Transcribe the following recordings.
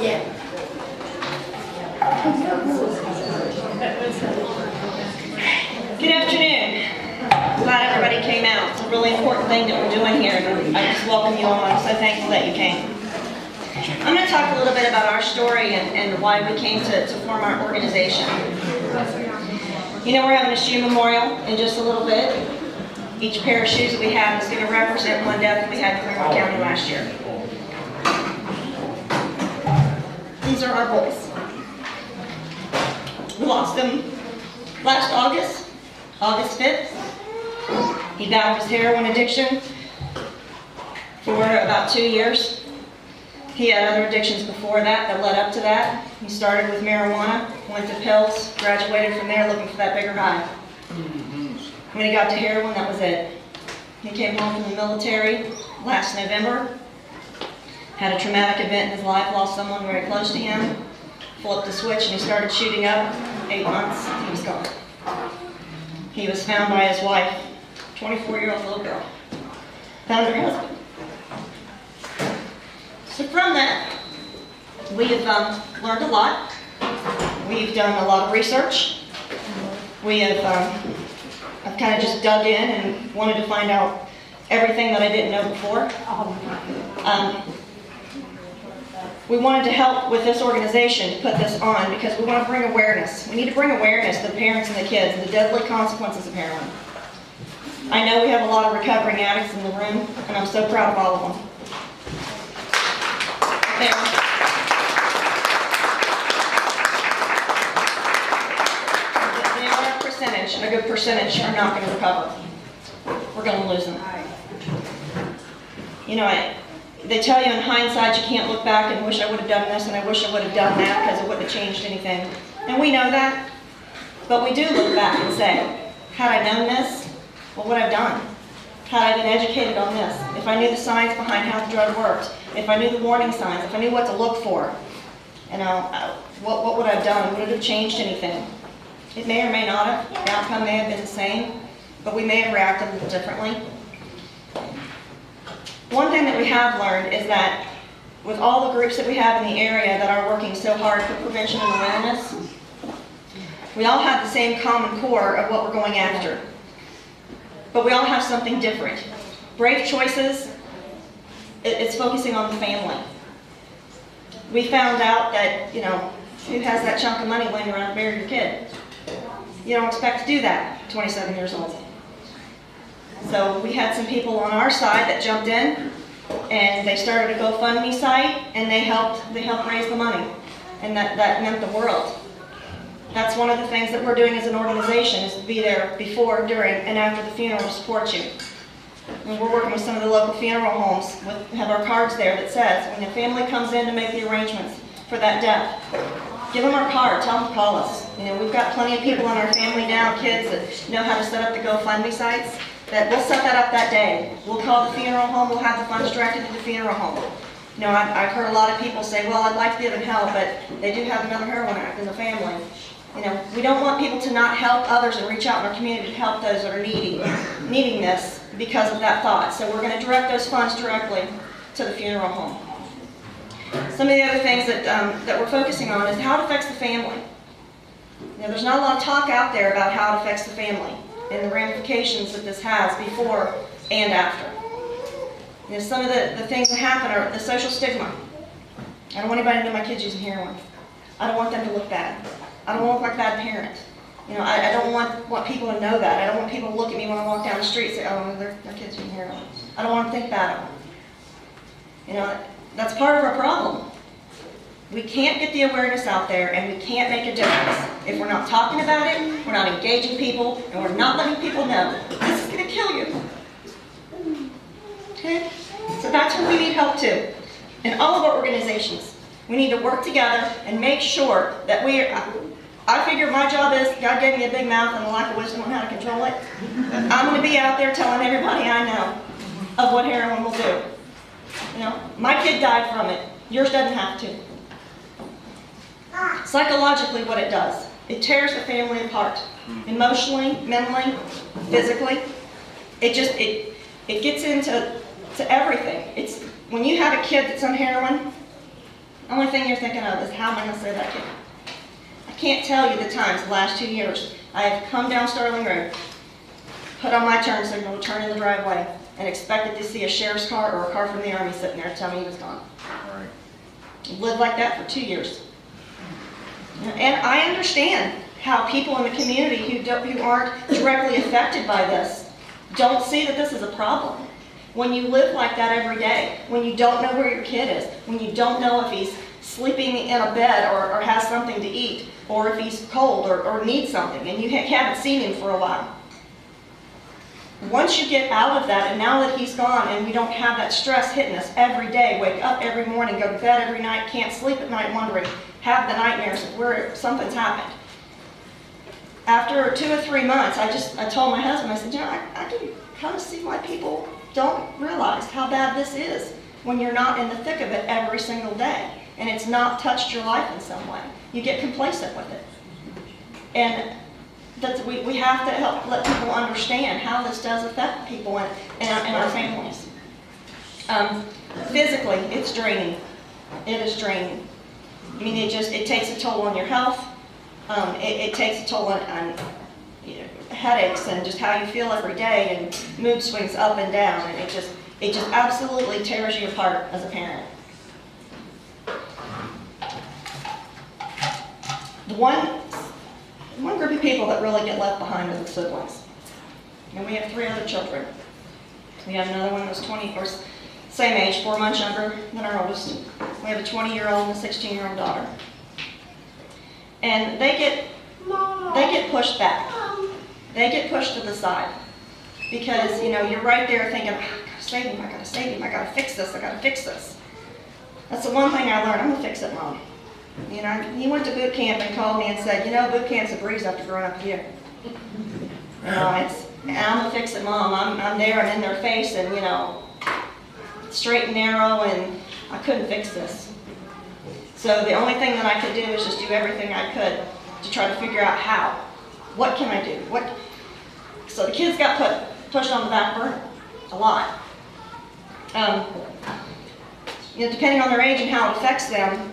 Good afternoon. Glad everybody came out. It's a really important thing that we're doing here, and I just welcome you all. I'm so thankful that you came. I'm going to talk a little bit about our story and why we came to form our organization. You know, we're having a shoe memorial in just a little bit. Each pair of shoes that we have is going to represent one death that we had in Clermont County last year. These are our boys. We lost them last August 5th. He battled his heroin addiction for about 2 years. He had other addictions before that led up to that. He started with marijuana, went to pills, graduated from there looking for that bigger high. When he got to heroin, that was it. He came home from the military last November, had a traumatic event in his life, lost someone very close to him, flipped the switch, and he started shooting up. 8 months, he was gone. He was found by his wife, 24-year-old little girl. Found her husband. So from that, we have learned a lot. We've done a lot of research. We have I've kind of just dug in and wanted to find out everything that I didn't know before. We wanted to help with this organization to put this on because we want to bring awareness. We need to bring awareness to the parents and the kids and the deadly consequences of heroin. I know we have a lot of recovering addicts in the room, and I'm so proud of all of them. They are a good percentage are not going to recover. We're going to lose them. You know, they tell you in hindsight you can't look back and wish I would have done this and I wish I would have done that because it wouldn't have changed anything. And we know that, but we do look back and say, had I known this, what would I have done? Had I been educated on this? If I knew the science behind how the drug worked, if I knew the warning signs, if I knew what to look for, you know, what would I have done? Would it have changed anything? It may or may not have. The outcome may have been the same, but we may have reacted a little differently. One thing that we have learned is that with all the groups that we have in the area that are working so hard for prevention and awareness, we all have the same common core of what we're going after. But we all have something different. Brave Choices, it's focusing on the family. We found out that, you know, who has that chunk of money laying around to bury your kid? You don't expect to do that at 27 years old. So we had some people on our side that jumped in, and they started a GoFundMe site, and they helped raise the money, and that meant the world. That's one of the things that we're doing as an organization, is to be there before, during, and after the funeral to support you. And we're working with some of the local funeral homes. We have our cards there that says, when the family comes in to make the arrangements for that death, give them our card, tell them to call us. You know, we've got plenty of people in our family now, kids that know how to set up the GoFundMe sites, that we'll set that up that day. We'll call the funeral home, we'll have the funds directed to the funeral home. You know, I've heard a lot of people say, well, I'd like to give them help, but they do have another heroin addict in the family. You know, we don't want people to not help others and reach out in our community to help those that are needing this because of that thought. So we're going to direct those funds directly to the funeral home. Some of the other things that we're focusing on is how it affects the family. You know, there's not a lot of talk out there about how it affects the family and the ramifications that this has before and after. You know, some of the things that happen are the social stigma. I don't want anybody to know my kid's using heroin. I don't want them to look bad. I don't want to look like a bad parent. You know, I don't want people to know that. I don't want people to look at me when I walk down the street and say, oh, their kid's using heroin. I don't want to think bad of them. You know, that's part of our problem. We can't get the awareness out there, and we can't make a difference if we're not talking about it, we're not engaging people, and we're not letting people know this is going to kill you. Okay? So that's where we need help too. In all of our organizations, we need to work together and make sure that I figure my job is, God gave me a big mouth and a lack of wisdom on how to control it. I'm going to be out there telling everybody I know of what heroin will do. You know, my kid died from it. Yours doesn't have to. Psychologically, what it does, it tears the family apart. Emotionally, mentally, physically. It gets into everything. It's when you have a kid that's on heroin, The only thing you're thinking of is, how am I going to save that kid? I can't tell you the times, the last 2 years, I have come down Sterling Road, put on my turn signal to turn in the driveway, and expected to see a sheriff's car or a car from the Army sitting there to tell me he was gone. Right. Lived like that for 2 years. And I understand how people in the community who aren't directly affected by this don't see that this is a problem. When you live like that every day, when you don't know where your kid is, when you don't know if he's sleeping in a bed or has something to eat, or if he's cold or needs something, and you haven't seen him for a while. Once you get out of that, and now that he's gone and we don't have that stress hitting us every day, wake up every morning, go to bed every night, can't sleep at night wondering, have the nightmares of where something's happened. After 2 or 3 months, I told my husband, I said, I can kind of see why people don't realize how bad this is when you're not in the thick of it every single day and it's not touched your life in some way. You get complacent with it. And we have to help let people understand how this does affect people in our families. Physically, it's draining. It is draining. I mean, it takes a toll on your health. It takes a toll on headaches and just how you feel every day, and mood swings up and down, and it just absolutely tears you apart as a parent. The one group of people that really get left behind are the siblings. And we have 3 other children. We have another one that's 20, or same age, 4 months younger than our oldest. We have a 20-year-old and a 16-year-old daughter. And they get pushed back. They get pushed to the side. Because, you're right there thinking, I gotta save him, I gotta save him, I gotta fix this, I gotta fix this. That's the one thing I learned. I'm gonna fix it, Mom. He went to boot camp and called me and said, boot camp's a breeze after growing up here. And I'm gonna fix it, Mom. I'm there and in their face, and straight and narrow, and I couldn't fix this. So the only thing that I could do is just do everything I could to try to figure out how. What can I do? So the kids got pushed on the back burner a lot. Depending on their age and how it affects them,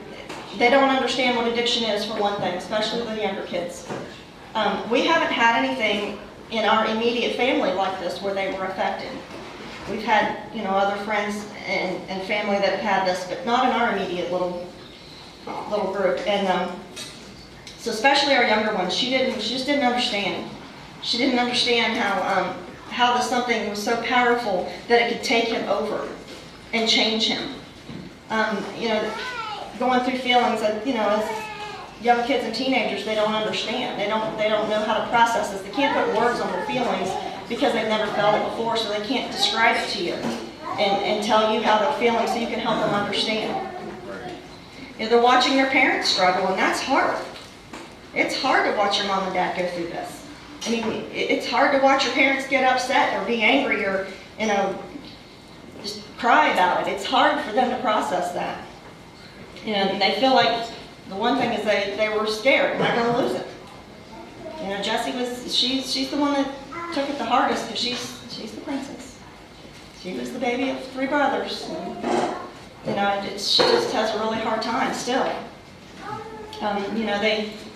they don't understand what addiction is, for one thing, especially the younger kids. We haven't had anything in our immediate family like this where they were affected. We've had, other friends and family that have had this, but not in our immediate little group. And so especially our younger one, she just didn't understand. She didn't understand how this something was so powerful that it could take him over and change him. Going through feelings that, as young kids and teenagers, they don't understand. They don't know how to process this. They can't put words on their feelings because they've never felt it before, so they can't describe it to you and tell you how they're feeling so you can help them understand. They're watching their parents struggle, and that's hard. It's hard to watch your mom and dad go through this. I mean, it's hard to watch your parents get upset or be angry or, just cry about it. It's hard for them to process that. And they feel like the one thing is they were scared. Am I going to lose it? Jessie she's the one that took it the hardest because she's the princess. She was the baby of 3 brothers. And, she just has a really hard time still.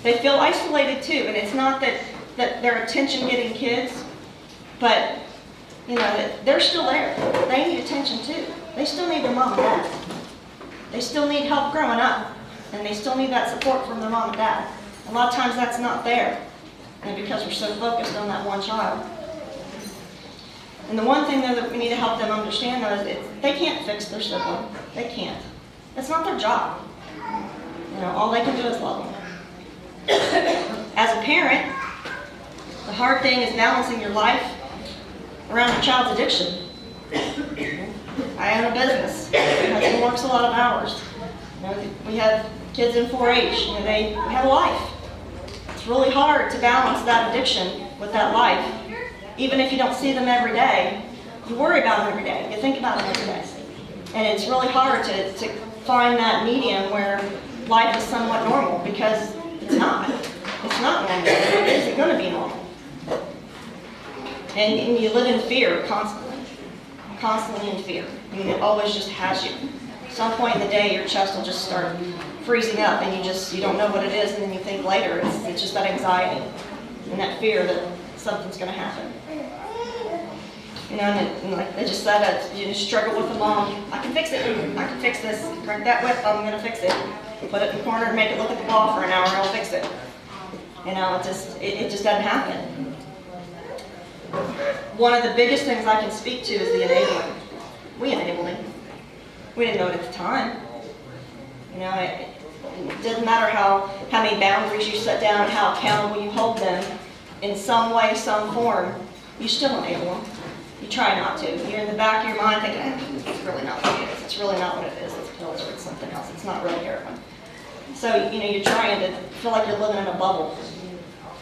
They feel isolated too, and it's not that they're attention-getting kids, but they're still there. They need attention too. They still need their mom and dad. They still need help growing up, and they still need that support from their mom and dad. A lot of times that's not there, and because we're so focused on that one child. And the one thing though that we need to help them understand though is they can't fix their sibling. They can't. It's not their job. All they can do is love them. As a parent, the hard thing is balancing your life around your child's addiction. I own a business. My husband works a lot of hours. We have kids in 4-H. They have a life. It's really hard to balance that addiction with that life. Even if you don't see them every day, you worry about them every day. You think about them every day. And it's really hard to find that medium where life is somewhat normal, because it's not. It's not normal. It isn't going to be normal. And you live in fear constantly in fear. I mean, it always just has you. some point in the day, your chest will just start freezing up, and you don't know what it is, and then you think later it's just that anxiety and that fear that something's going to happen. You know, and like they just said, you just struggle with the mom. I can fix it. I can fix this. Crank that whip. I'm going to fix it. Put it in the corner and make it look at the wall for an hour, and I'll fix it. You know, it just doesn't happen. One of the biggest things I can speak to is the enabling. We enabled him. We didn't know it at the time. You know, it doesn't matter how many boundaries you set down, how accountable you hold them, in some way, some form, you still enable them. You try not to. You're in the back of your mind thinking, it's really not what it is. It's really not what it is. It's pills or it's something else. It's not really heroin. So, you know, you're trying to feel like you're living in a bubble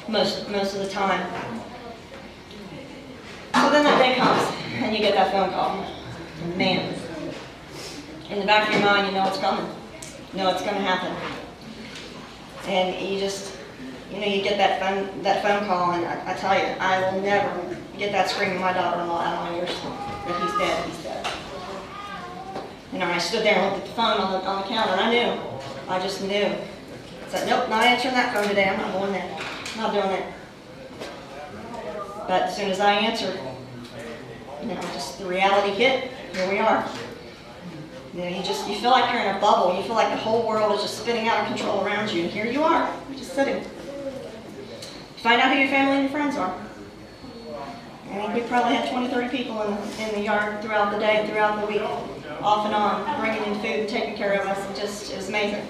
most of the time. So then that day comes, and you get that phone call. Man, in the back of your mind, you know it's coming. You know it's going to happen. And you just, you know, you get that phone call, and I tell you, I will never get that scream of my daughter-in-law out of my ears that he's dead, he's dead. You know, I stood there and looked at the phone on the counter, and I knew. I just knew. I said, nope, not answering that phone today. I'm not going there. I'm not doing it. But as soon as I answered, you know, just the reality hit. Here we are. You know, you feel like you're in a bubble. You feel like the whole world is just spinning out of control around you. And here you are, just sitting. Find out who your family and your friends are. I mean, we probably had 20, 30 people in the yard throughout the day and throughout the week, off and on, bringing in food, taking care of us. It was amazing.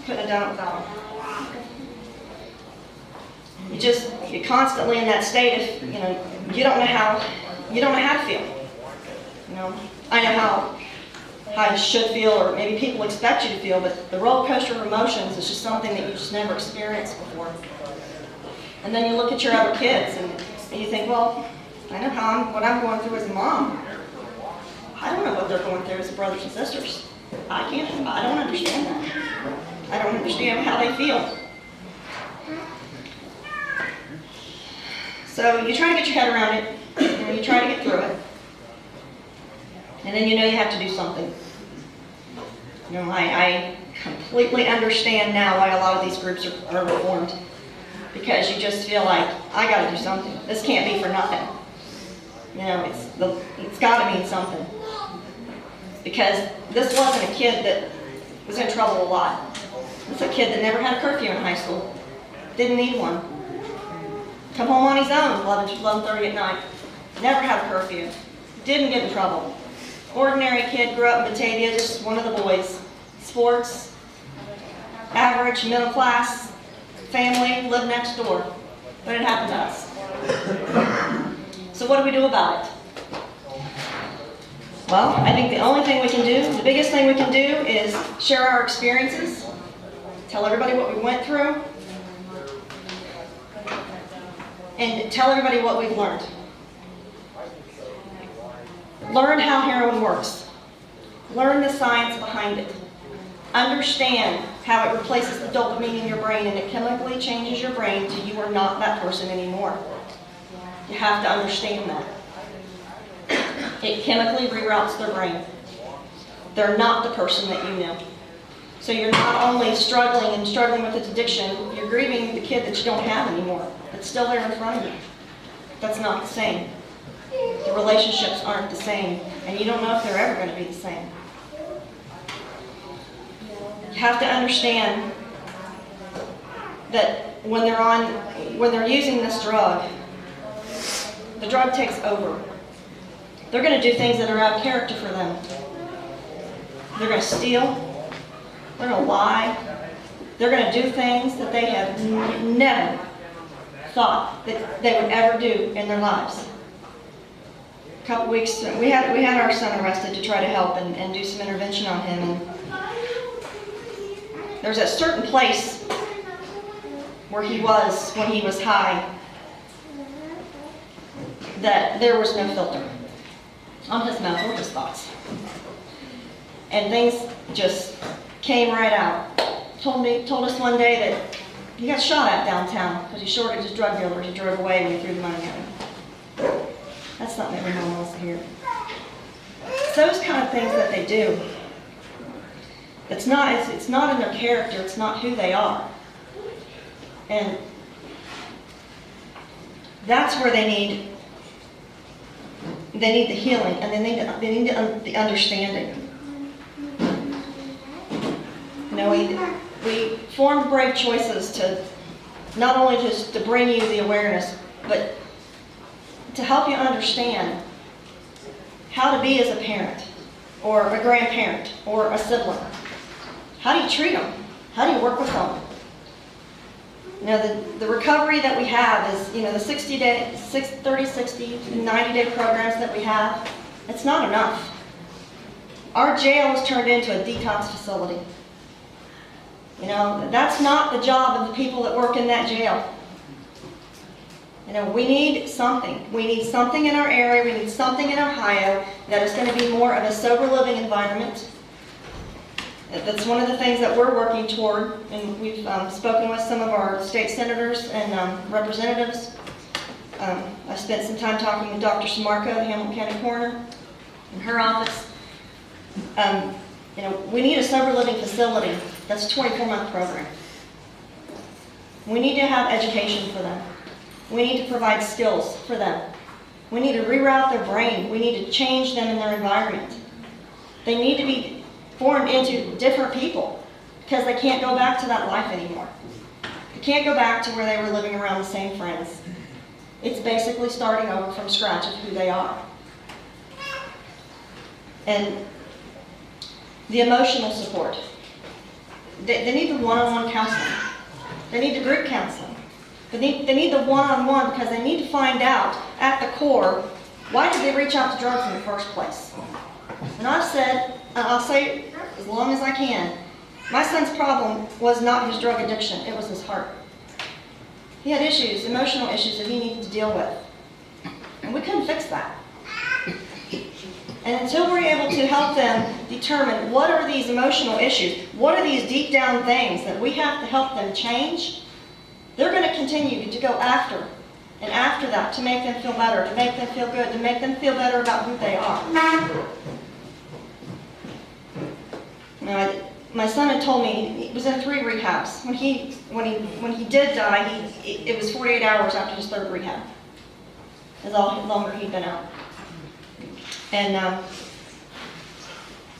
Couldn't have done it without them. You're constantly in that state of, you know, you don't know how to feel. You know, I know how you should feel, or maybe people expect you to feel, but the roller coaster of emotions is just something that you just never experienced before. And then you look at your other kids and you think, well, I know what I'm going through as a mom. I don't know what they're going through as brothers and sisters. I don't understand that. I don't understand how they feel. So you try to get your head around it, and you try to get through it. And then you know you have to do something. You know, I completely understand now why a lot of these groups are reformed. Because you just feel like, I got to do something. This can't be for nothing. You know, it's got to mean something. Because this wasn't a kid that was in trouble a lot. It's a kid that never had a curfew in high school. Didn't need one. Come home on his own, 11:30 at night. Never had a curfew. Didn't get in trouble. Ordinary kid, grew up in Batavia, just one of the boys. Sports, average, middle class, family, lived next door. But it happened to us. So what do we do about it? Well, I think the only thing we can do, the biggest thing we can do is share our experiences, tell everybody what we went through, and tell everybody what we've learned. Learn how heroin works. Learn the science behind it. Understand how it replaces the dopamine in your brain, and it chemically changes your brain till you are not that person anymore. You have to understand that. It chemically reroutes their brain. They're not the person that you know. So you're not only struggling with its addiction, you're grieving the kid that you don't have anymore. It's still there in front of you. That's not the same. The relationships aren't the same, and you don't know if they're ever going to be the same. You have to understand that when they're using this drug, the drug takes over. They're going to do things that are out of character for them. They're going to steal. They're going to lie. They're going to do things that they have never thought that they would ever do in their lives. A couple weeks, we had our son arrested to try to help and do some intervention on him. And there's a certain place where he was when he was high that there was no filter on his mouth or his thoughts. And things just came right out. Told us one day that he got shot at downtown because he shorted his drug dealers. He drove away when he threw the money at him. That's something every mom wants to hear. It's those kind of things that they do. It's not in their character, it's not who they are. And that's where they need the healing, and they need the understanding. You know, we formed brave choices to not only just to bring you the awareness, but to help you understand how to be as a parent, or a grandparent, or a sibling. How do you treat them? How do you work with them? You know, the recovery that we have is, you know, the 30, 60, 90-day programs that we have, it's not enough. Our jail is turned into a detox facility. You know, that's not the job of the people that work in that jail. You know, we need something. We need something in our area, we need something in Ohio that is going to be more of a sober living environment. That's one of the things that we're working toward, and we've spoken with some of our state senators and representatives. I spent some time talking with Dr. Samarco, the Hamilton County Coroner, in her office. You know, we need a sober living facility that's a 24-month program. We need to have education for them. We need to provide skills for them. We need to reroute their brain. We need to change them in their environment. They need to be formed into different people because they can't go back to that life anymore. They can't go back to where they were living around the same friends. It's basically starting over from scratch of who they are. And the emotional support. They need the one-on-one counseling. They need the group counseling. They need the one-on-one because they need to find out at the core, why did they reach out to drugs in the first place? And I've said, and I'll say as long as I can, my son's problem was not his drug addiction, it was his heart. He had issues, emotional issues that he needed to deal with. And we couldn't fix that. And until we're able to help them determine what are these emotional issues, what are these deep down things that we have to help them change, they're going to continue to go after and after that to make them feel better, to make them feel good, to make them feel better about who they are. Now, my son had told me he was in 3 rehabs. When he did die, it was 48 hours after his 3rd rehab. That's all longer he'd been out. And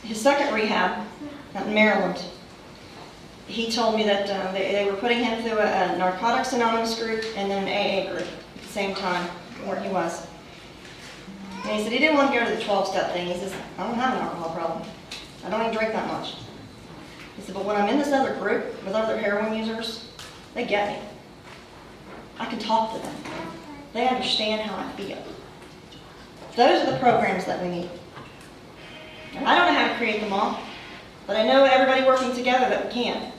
his 2nd rehab, out in Maryland, he told me that they were putting him through a Narcotics Anonymous group and then an AA group at the same time where he was. And he said he didn't want to go to the 12-step thing. He says, I don't have an alcohol problem. I don't even drink that much. He said, but when I'm in this other group with other heroin users, they get me. I can talk to them. They understand how I feel. Those are the programs that we need. And I don't know how to create them all, but I know everybody working together that we can.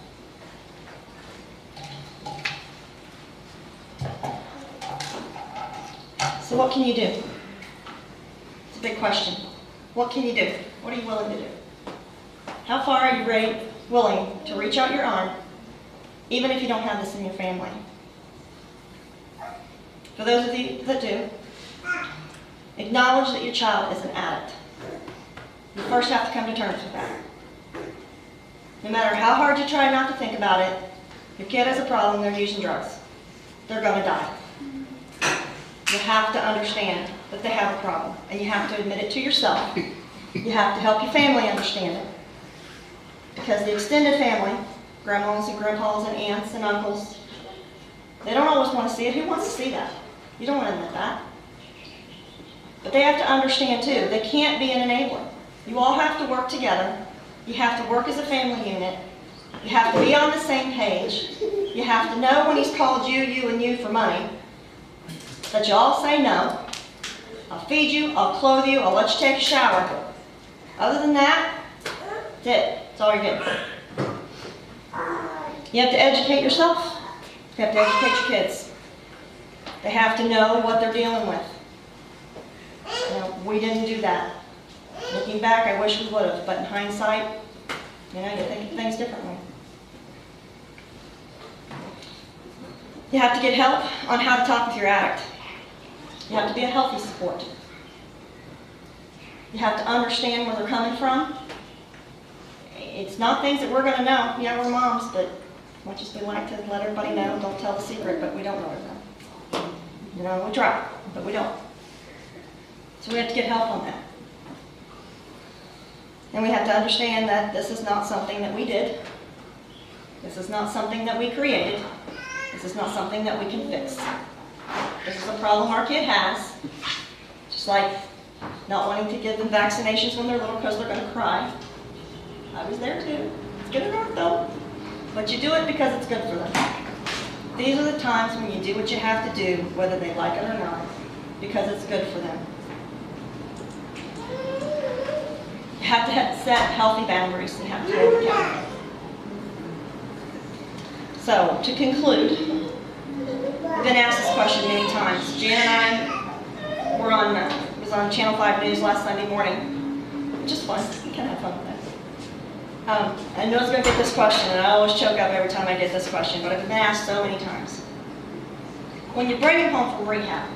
So what can you do? It's a big question. What can you do? What are you willing to do? How far are you willing to reach out your arm, even if you don't have this in your family? For those of you that do, acknowledge that your child is an addict. You first have to come to terms with that. No matter how hard you try not to think about it, your kid has a problem, they're using drugs. They're going to die. You have to understand that they have a problem, and you have to admit it to yourself. You have to help your family understand it. Because the extended family, grandmas and grandpas and aunts and uncles, they don't always want to see it. Who wants to see that? You don't want to admit that. But they have to understand too, they can't be an enabler. You all have to work together. You have to work as a family unit. You have to be on the same page. You have to know when he's called you, you, and you for money, that you all say no. I'll feed you, I'll clothe you, I'll let you take a shower. Other than that, that's it. That's all you're getting. You have to educate yourself. You have to educate your kids. They have to know what they're dealing with. You know, we didn't do that. Looking back, I wish we would have, but in hindsight, you know, you think of things differently. You have to get help on how to talk with your addict. You have to be a healthy support. You have to understand where they're coming from. It's not things that we're gonna know. Yeah, we're moms, but as much as we like to let everybody know, don't tell the secret, but we don't know everything. You know, we try, but we don't. So we have to get help on that. And we have to understand that this is not something that we did. This is not something that we created. This is not something that we can fix. This is a problem our kid has. Just like not wanting to give them vaccinations when they're little because they're going to cry. I was there too. It's good enough though. But you do it because it's good for them. These are the times when you do what you have to do, whether they like it or not, because it's good for them. You have to set healthy boundaries and have to hold accountable. So, to conclude, I've been asked this question many times. Jan and I was on Channel 5 News last Sunday morning. Just fun. You can have fun with that. I know it's going to get this question, and I always choke up every time I get this question, but I've been asked so many times. When you bring him home from rehab,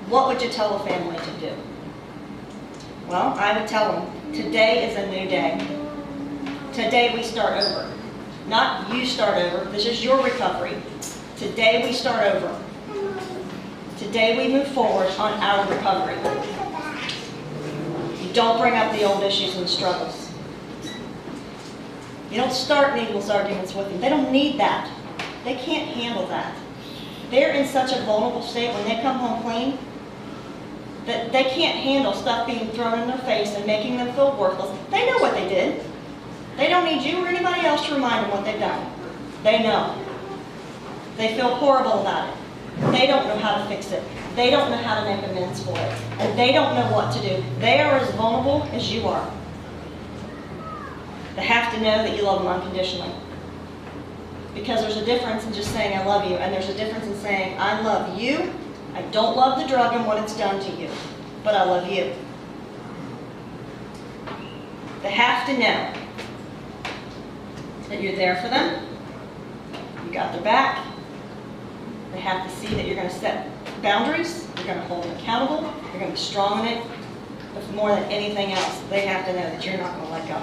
what would you tell the family to do? Well, I would tell them, today is a new day. Today we start over. Not you start over. This is your recovery. Today we start over. Today we move forward on our recovery. You don't bring up the old issues and struggles. You don't start needless arguments with them. They don't need that. They can't handle that. They're in such a vulnerable state when they come home clean that they can't handle stuff being thrown in their face and making them feel worthless. They know what they did. They don't need you or anybody else to remind them what they've done. They know. They feel horrible about it. They don't know how to fix it. They don't know how to make amends for it. And they don't know what to do. They are as vulnerable as you are. They have to know that you love them unconditionally. Because there's a difference in just saying I love you, and there's a difference in saying I love you. I don't love the drug and what it's done to you, but I love you. They have to know that you're there for them. You got their back. They have to see that you're going to set boundaries. You're going to hold them accountable. You're going to be strong in it. But more than anything else, they have to know that you're not going to let go.